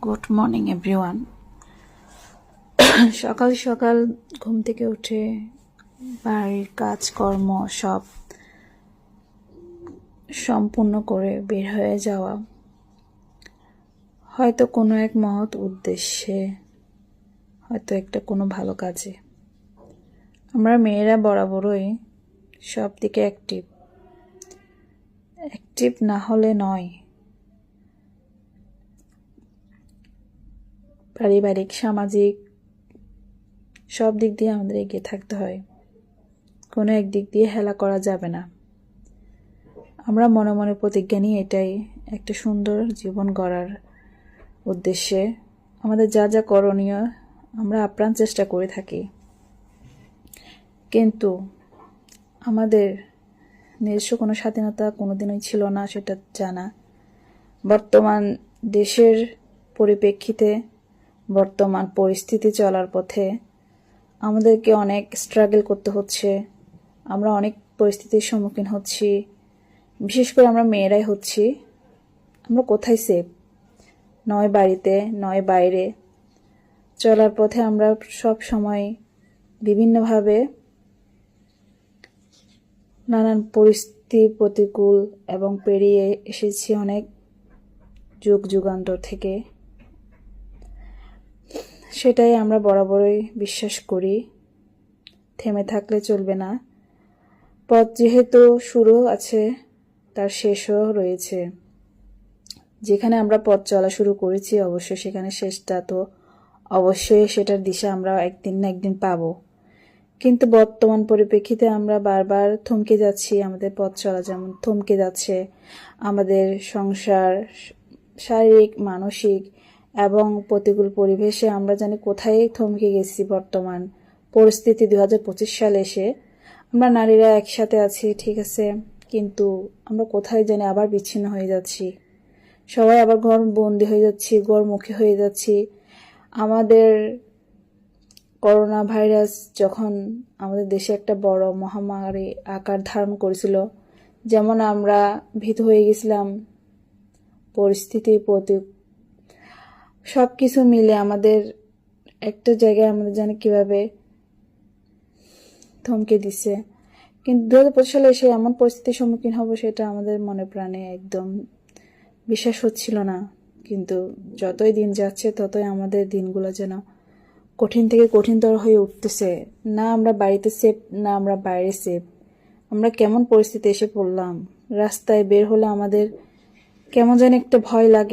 Good morning everyone. সকাল সকাল ঘুম থেকে উঠে বাড়ির কাজকর্ম সব সম্পূর্ণ করে বের হয়ে যাওয়া, হয়তো কোনো এক মহৎ উদ্দেশ্যে, হয়তো একটা কোনো ভালো কাজে। আমরা মেয়েরা বরাবরই সব দিকে অ্যাক্টিভ না হলে নয়। পারিবারিক, সামাজিক সব দিক দিয়ে আমাদের এগিয়ে থাকতে হয়, কোনো এক দিক দিয়ে হেলা করা যাবে না। আমরা মনে মনে প্রতিজ্ঞা নিয়ে এটাই একটা সুন্দর জীবন গড়ার উদ্দেশ্যে আমাদের যা যা করণীয় আমরা আপ্রাণ চেষ্টা করে থাকি। কিন্তু আমাদের নিজস্ব কোনো স্বাধীনতা কোনোদিনই ছিল না, সেটা জানা। বর্তমান দেশের পরিপ্রেক্ষিতে, বর্তমান পরিস্থিতি চলার পথে আমাদেরকে অনেক স্ট্রাগল করতে হচ্ছে। আমরা অনেক পরিস্থিতির সম্মুখীন হচ্ছি, বিশেষ করে আমরা মেয়েরাই হচ্ছি। আমরা কোথায় সেফ? নয় বাড়িতে, নয় বাইরে। চলার পথে আমরা সব সময় বিভিন্নভাবে নানান পরিস্থিতি প্রতিকূল এবং পেরিয়ে এসেছি অনেক যুগ যুগান্তর থেকে। সেটাই আমরা বরাবরই বিশ্বাস করি, থেমে থাকলে চলবে না। পথ যেহেতু শুরু আছে, তার শেষও রয়েছে। যেখানে আমরা পথ চলা শুরু করেছি, অবশ্যই সেখানে শেষটা তো অবশ্যই, সেটার দিশা আমরা একদিন না একদিন পাবো। কিন্তু বর্তমান পরিপ্রেক্ষিতে আমরা বারবার থমকে যাচ্ছি। আমাদের পথ চলা যেমন থমকে যাচ্ছে, আমাদের সংসার, শারীরিক, মানসিক এবং প্রতিকূল পরিবেশে আমরা জানি কোথায় থমকে গেছি। বর্তমান পরিস্থিতি 2025 সালে এসে আমরা নারীরা একসাথে আছি, ঠিক আছে, কিন্তু আমরা কোথায় জানি আবার বিচ্ছিন্ন হয়ে যাচ্ছি। সবাই আবার ঘর বন্দি হয়ে যাচ্ছি, ঘরমুখী হয়ে যাচ্ছি। আমাদের করোনা ভাইরাস যখন আমাদের দেশে একটা বড় মহামারী আকার ধারণ করেছিল, যেমন আমরা ভীত হয়ে গেছিলাম, পরিস্থিতি প্রতি সব কিছু মিলে আমাদের একটা জায়গায় আমাদের জানি কিভাবে থমকে দিছে। কিন্তু 2025 সালে এসে এমন পরিস্থিতির সম্মুখীন হব, সেটা আমাদের মনে প্রাণে একদম বিশ্বাস হচ্ছিল না। কিন্তু যতই দিন যাচ্ছে ততই আমাদের দিনগুলো যেন কঠিন থেকে কঠিনতর হয়ে উঠতেছে। না আমরা বাড়িতে সেফ, না আমরা বাইরে সেফ। আমরা কেমন পরিস্থিতি এসে পড়লাম। রাস্তায় বের হলে আমাদের কেমন যেন একটা ভয় লাগে।